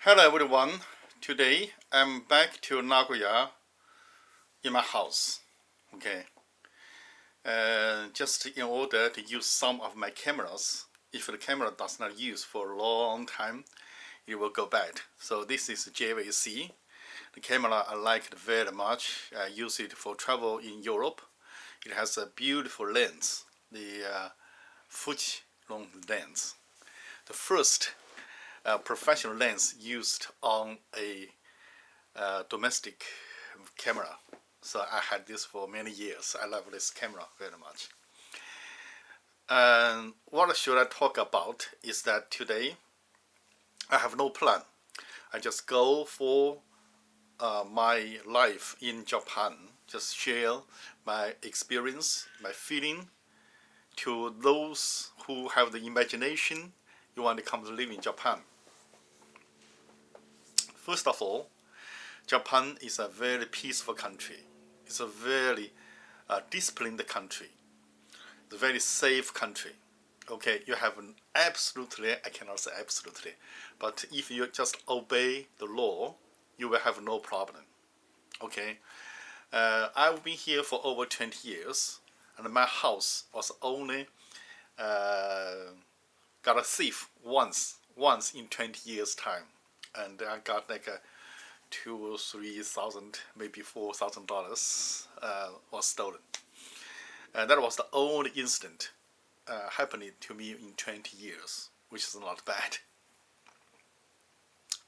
Hello everyone. Today I'm back to Nagoya in my house. Okay. Just in order to use some of my cameras. If the camera does not use for a long time, it will go bad. So this is JVC. The camera I like it very much. I use it for travel in Europe. It has a beautiful lens, the Fuji long lens. The first professional lens used on a domestic camera. So I had this for many years. I love this camera very much. And what should I talk about is that today I have no plan. I just go for my life in Japan. Just share my experience, my feeling to those who have the imagination you want to come to live in Japan. First of all, Japan is a very peaceful country. It's a very disciplined country. It's a very safe country. Okay, you have absolutely, I cannot say absolutely, but if you just obey the law, you will have no problem. Okay, I've been here for over 20 years, and my house was only got a thief once in 20 years time, and I got like a $2,000 or $3,000, maybe $4,000 was stolen. That was the only incident happening to me in 20 years, which is not bad.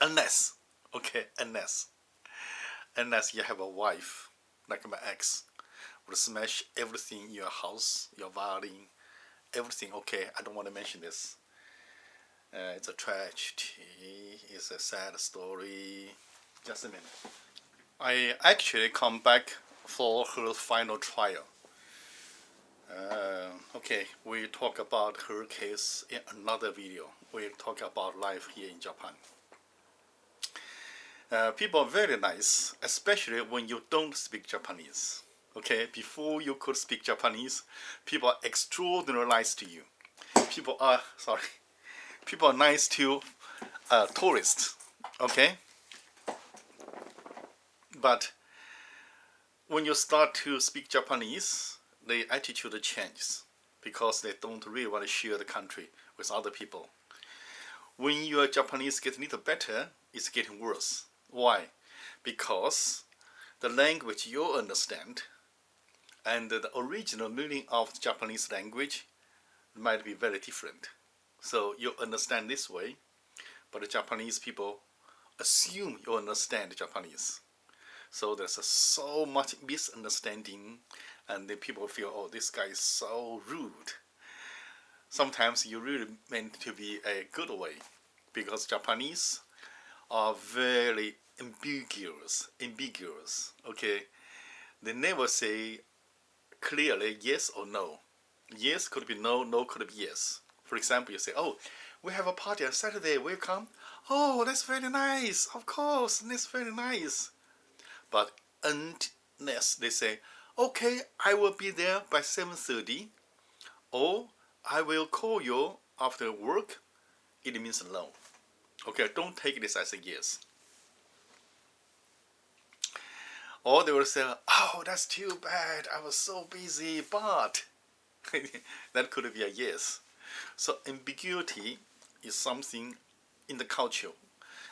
Unless you have a wife like my ex, would smash everything in your house, your violin, everything. Okay, I don't want to mention this. It's a tragedy. It's a sad story. Just a minute. I actually come back for her final trial. Okay, we'll talk about her case in another video. We'll talk about life here in Japan. People are very nice, especially when you don't speak Japanese. Okay, before you could speak Japanese, people are extraordinarily nice to you. People are nice to tourists. Okay, but when you start to speak Japanese, the attitude changes because they don't really want to share the country with other people. When your Japanese gets a little better, it's getting worse. Why? Because the language you understand and the original meaning of the Japanese language might be very different. So you understand this way, but the Japanese people assume you understand Japanese. So there's so much misunderstanding, and the people feel, oh, this guy is so rude. Sometimes you really meant to be a good way, because Japanese are very ambiguous. Okay, they never say clearly yes or no. Yes could be no, no could be yes. For example, you say, oh, we have a party on Saturday, will you come? Oh, that's very nice, of course, that's very nice. But unless they say, okay, I will be there by 7:30, or I will call you after work, it means no. Okay, don't take this as a yes. Or they will say, oh, that's too bad, I was so busy, but that could be a yes. So ambiguity is something in the culture,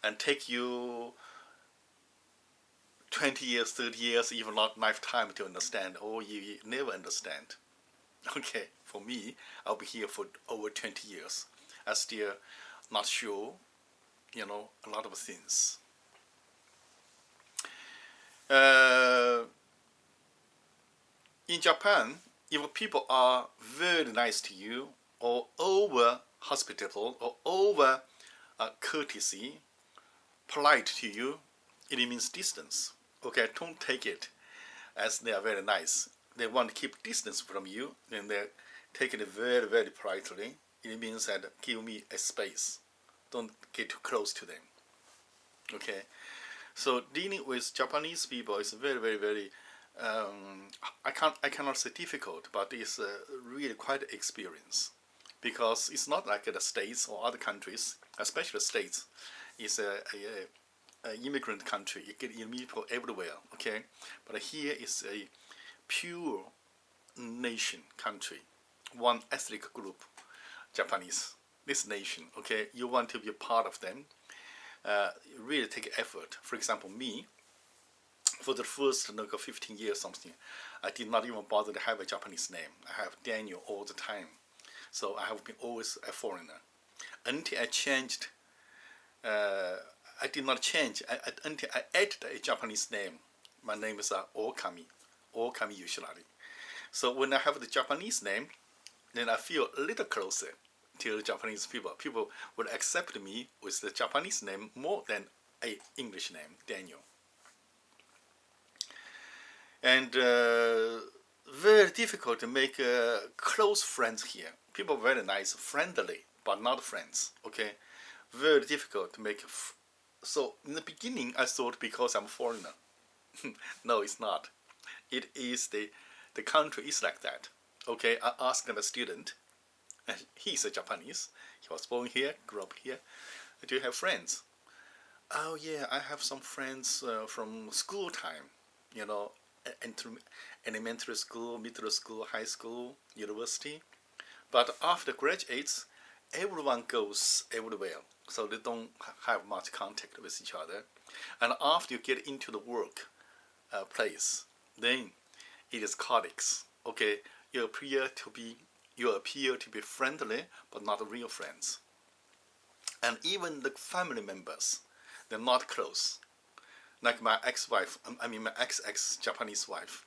and take you 20 years, 30 years, even not lifetime to understand, or you never understand. Okay, for me, I'll be here for over 20 years. I'm still not sure, a lot of things. In Japan, if people are very nice to you, or over hospitable, or over courtesy, polite to you, it means distance. Okay, don't take it as they are very nice. They want to keep distance from you, and they're taking it very, very politely. It means that give me a space. Don't get too close to them. Okay, so dealing with Japanese people is very, very, very. I cannot say difficult, but it's really quite an experience, because it's not like the States or other countries, especially the States. is a immigrant country. You get people everywhere, okay? But here is a pure nation country, one ethnic group, Japanese. This nation, okay? You want to be a part of them. Really take effort. For example, me, for the first 15 years something, I did not even bother to have a Japanese name. I have Daniel all the time. So I have been always a foreigner. Until I changed, I did not change, until I added a Japanese name. My name is Okami Yoshinari. So when I have the Japanese name, then I feel a little closer to the Japanese people. People would accept me with the Japanese name more than a English name, Daniel. And very difficult to make close friends here. People are very nice, friendly, but not friends, okay? Very difficult to make. So in the beginning, I thought because I'm a foreigner. No, it's not. It is the country is like that. Okay, I asked a student, and he's a Japanese. He was born here, grew up here. Do you have friends? Oh yeah, I have some friends from school time. You know, elementary school, middle school, high school, university. But after graduates, everyone goes everywhere, so they don't have much contact with each other. And after you get into the work place, then it is colleagues. Okay, you appear to be friendly, but not real friends. And even the family members, they're not close. Like my ex-wife, my ex-Japanese wife,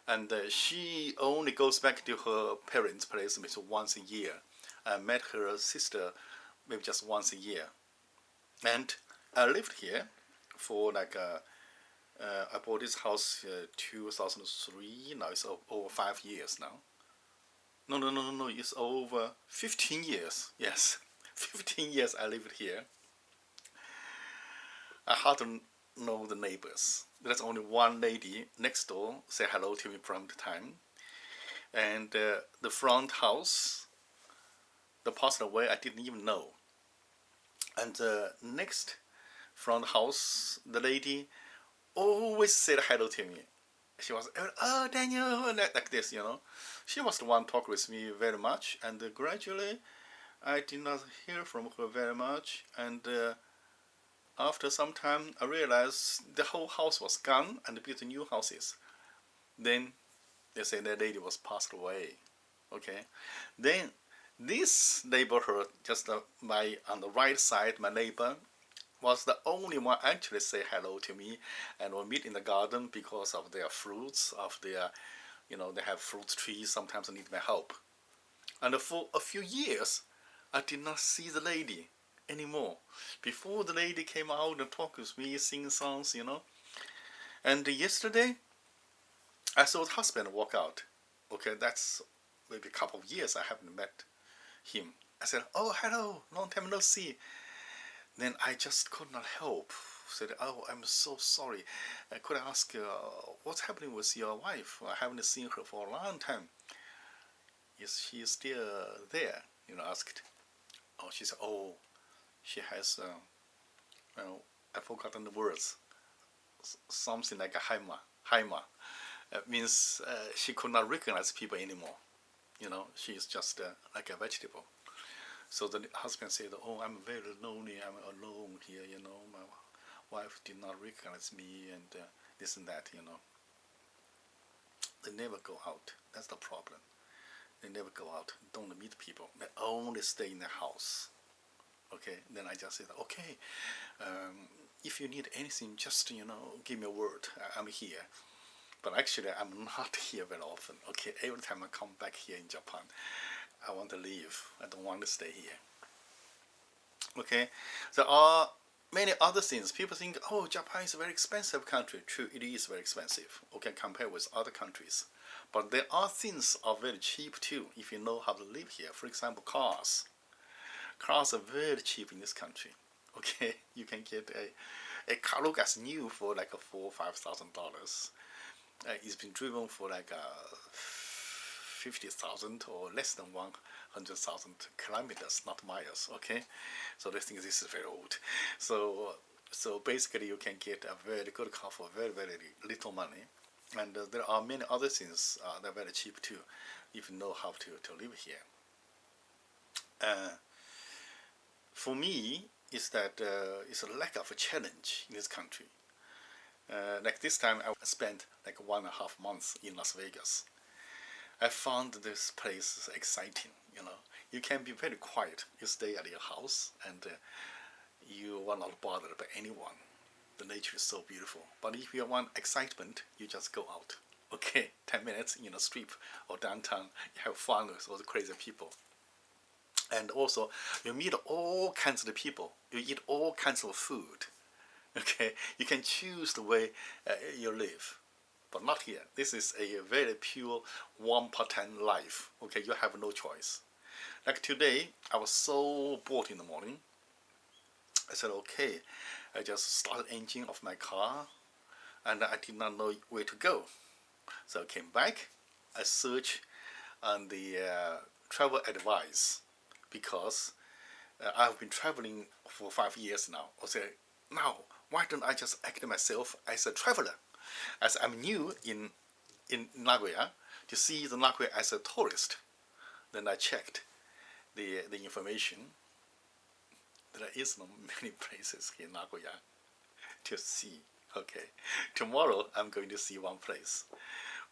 and she only goes back to her parents' place maybe once a year. I met her sister maybe just once a year. And I lived here for I bought this house 2003. Now it's over 5 years now. No, it's over 15 years. Yes, 15 years I lived here. I hardly know the neighbors. There's only one lady next door say hello to me from the time. And the front house, the passed away, I didn't even know. And the next front house, the lady always said hello to me. She was, oh, Daniel, like this, you know. She was the one talk with me very much, and gradually I did not hear from her very much. And after some time, I realized the whole house was gone and built new houses. Then they say that lady was passed away. Okay, then this neighborhood, just on the right side, my neighbor was the only one actually say hello to me, and will meet in the garden because of their fruits, of their, they have fruit trees. Sometimes I need my help. And for a few years, I did not see the lady anymore. Before the lady came out and talked with me, sing songs, And yesterday, I saw the husband walk out. Okay, that's maybe a couple of years I haven't met him. I said, oh, hello, long time no see. Then I just could not help. Said, oh, I'm so sorry. Could I ask what's happening with your wife? I haven't seen her for a long time. Is she still there? Asked. Oh, she said, oh, she has, I've forgotten the words. Something like a haima. Means she could not recognize people anymore. She's just like a vegetable. So the husband said, oh, I'm very lonely, I'm alone here, my wife did not recognize me, and this and that, They never go out. That's the problem. They never go out, don't meet people. They only stay in the house. Okay, then I just said, okay, if you need anything, just, give me a word. I'm here. But actually, I'm not here very often. Okay, every time I come back here in Japan, I want to leave. I don't want to stay here. Okay, there are many other things. People think, oh, Japan is a very expensive country. True, it is very expensive. Okay, compared with other countries. But there are things are very cheap too, if you know how to live here. For example, cars. Cars are very cheap in this country. Okay, you can get a car look as new for like $4,000 or $5,000. It's been driven for like 50,000 or less than 100,000 kilometers, not miles. Okay, so they think this is very old. So basically, you can get a very good car for very little money, and there are many other things that are very cheap too, if you know how to live here. For me, is that it's a lack of a challenge in this country. Like this time, I spent like 1.5 months in Las Vegas. I found this place exciting. You can be very quiet. You stay at your house, and you are not bothered by anyone. The nature is so beautiful. But if you want excitement, you just go out. Okay, 10 minutes in a strip or downtown. You have fun with all the crazy people. And also, you meet all kinds of people. You eat all kinds of food. Okay, you can choose the way you live. But not here. This is a very pure 1 part-time life. Okay, you have no choice. Like today, I was so bored in the morning. I said, okay, I just started the engine of my car, and I did not know where to go. So I came back. I searched on the travel advice, because I've been traveling for 5 years now. I said, now, why don't I just act myself as a traveler? As I'm new in Nagoya, to see the Nagoya as a tourist. Then I checked the information. There is not many places in Nagoya to see. Okay, tomorrow I'm going to see one place,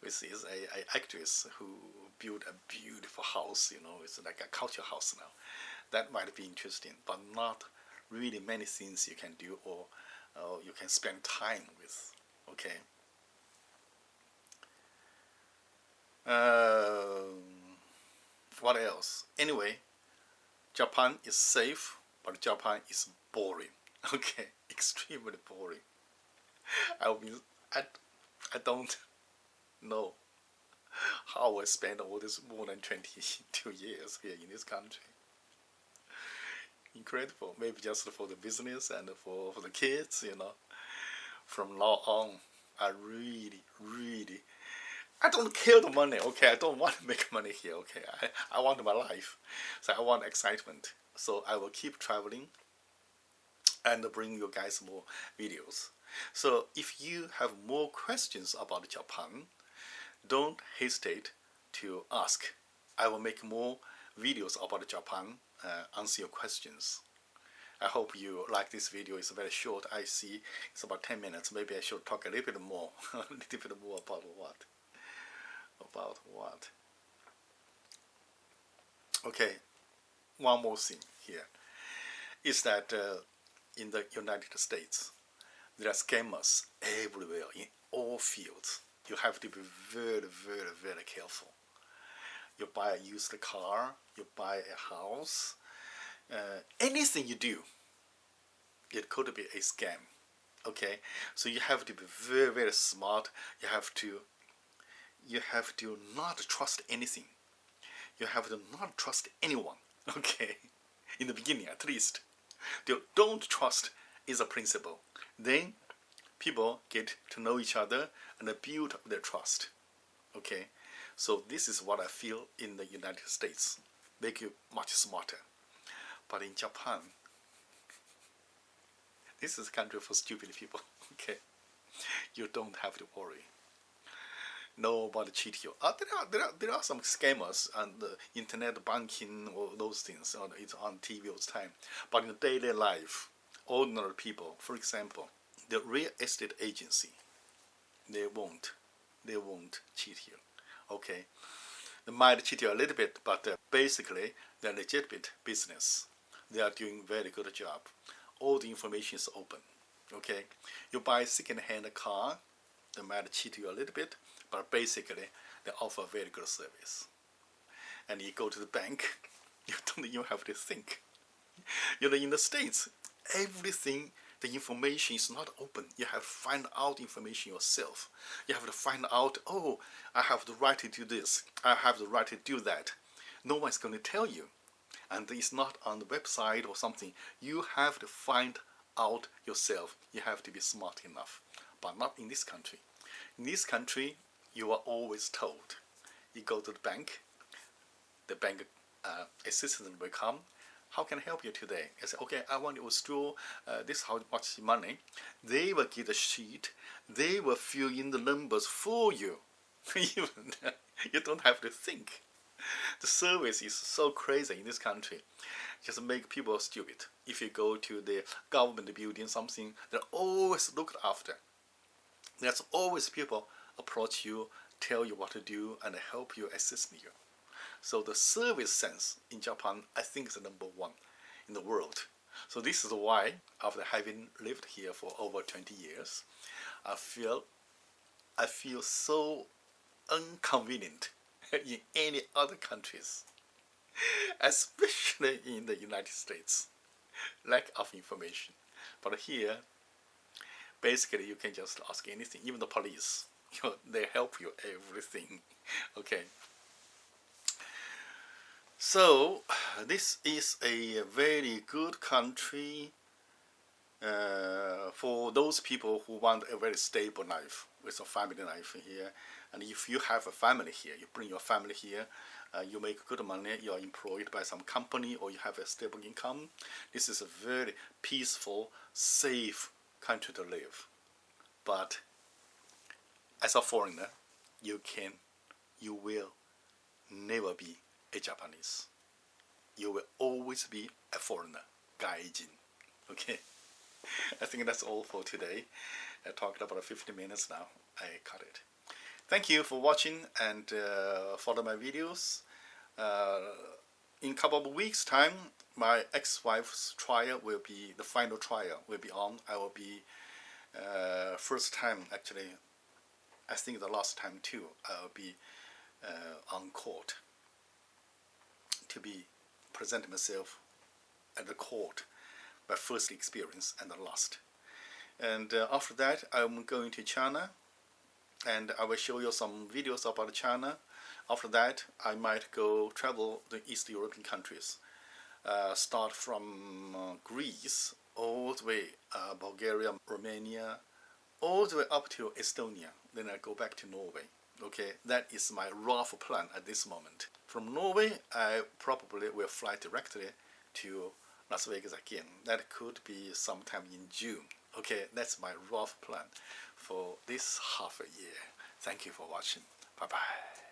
which is a actress who built a beautiful house. It's like a culture house now. That might be interesting, but not really many things you can do or you can spend time with. Okay. What else? Anyway, Japan is safe, but Japan is boring. Okay, extremely boring. I don't know how I spent all this more than 22 years here in this country. Incredible. Maybe just for the business and for the kids. From now on, I really, I don't care the money. Okay, I don't want to make money here. Okay, I want my life, so I want excitement. So I will keep traveling and bring you guys more videos. So if you have more questions about Japan, don't hesitate to ask. I will make more videos about Japan, answer your questions. I hope you like this video. It's very short. I see it's about 10 minutes. Maybe I should talk a little bit more. A little bit more about what? About what? Okay, one more thing here is that in the United States, there are scammers everywhere in all fields. You have to be very careful. You buy a used car, you buy a house, anything you do, it could be a scam. Okay, so you have to be very smart. You have to not trust anything. You have to not trust anyone. Okay, in the beginning at least. Don't trust is a principle. Then people get to know each other and build their trust. Okay, so this is what I feel in the United States. Make you much smarter. But in Japan, this is a country for stupid people. Okay, you don't have to worry. Nobody cheat you. There are some scammers and internet banking or those things. It's on TV all the time. But in daily life, ordinary people, for example, the real estate agency, they won't cheat you. Okay, they might cheat you a little bit, but basically they're legitimate business. They are doing very good job. All the information is open. Okay, you buy a second-hand car, they might cheat you a little bit, but basically they offer very good service. And you go to the bank, you don't even have to think. In the States, everything, the information is not open. You have to find out information yourself. You have to find out, oh, I have the right to do this. I have the right to do that. No one's going to tell you. And it's not on the website or something. You have to find out yourself. You have to be smart enough. But not in this country. In this country, you are always told. You go to the bank assistant will come. How can I help you today? I say, okay, I want to withdraw this how much money. They will get a sheet. They will fill in the numbers for you. Even you don't have to think. The service is so crazy in this country. Just make people stupid. If you go to the government building, something, they're always looked after. There's always people approach you, tell you what to do, and help you, assist you. So the service sense in Japan, I think, is the number one in the world. So this is why, after having lived here for over 20 years, I feel so inconvenient in any other countries, especially in the United States. Lack of information. But here, basically, you can just ask anything. Even the police, they help you everything. Okay. So this is a very good country for those people who want a very stable life with a family life here. And if you have a family here, you bring your family here, you make good money, you are employed by some company, or you have a stable income. This is a very peaceful, safe country to live. But as a foreigner, you will never be a Japanese. You will always be a foreigner, gaijin. Okay? I think that's all for today. I talked about 50 minutes now. I cut it. Thank you for watching and follow my videos. In a couple of weeks' time, my ex-wife's trial will be, the final trial will be on. I will be, first time actually, I think the last time too, I will be on court to be present myself at the court, my first experience and the last. And after that, I'm going to China, and I will show you some videos about China. After that, I might go travel the East European countries, start from Greece all the way Bulgaria, Romania, all the way up to Estonia. Then I go back to Norway. Okay, that is my rough plan at this moment. From Norway, I probably will fly directly to Las Vegas again. That could be sometime in June. Okay, that's my rough plan for this half a year. Thank you for watching. Bye-bye.